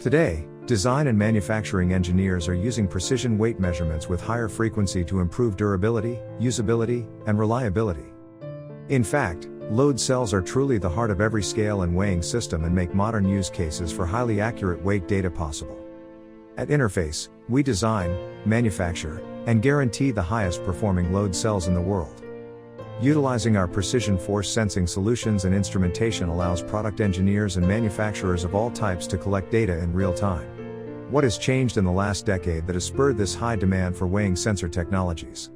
Today, design and manufacturing engineers are using precision weight measurements with higher frequency to improve durability, usability, and reliability. In fact, load cells are truly the heart of every scale and weighing system and make modern use cases for highly accurate weight data possible. At Interface, we design, manufacture, and guarantee the highest performing load cells in the world. Utilizing our precision force sensing solutions and instrumentation allows product engineers and manufacturers of all types to collect data in real time. What has changed in the last decade that has spurred this high demand for weighing sensor technologies?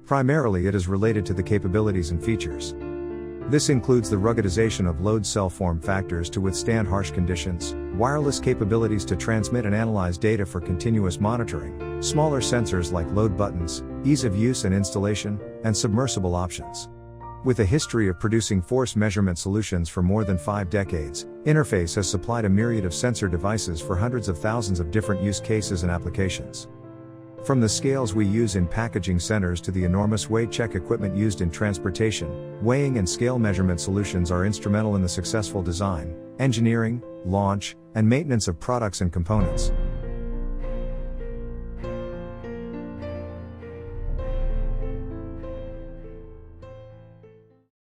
Primarily it is related to the capabilities and features. This includes the ruggedization of load cell form factors to withstand harsh conditions, wireless capabilities to transmit and analyze data for continuous monitoring, smaller sensors like load buttons, ease of use and installation, and submersible options. With a history of producing force measurement solutions for more than 5 decades, Interface has supplied a myriad of sensor devices for hundreds of thousands of different use cases and applications. From the scales we use in packaging centers to the enormous weight check equipment used in transportation, weighing and scale measurement solutions are instrumental in the successful design, engineering, launch, and maintenance of products and components.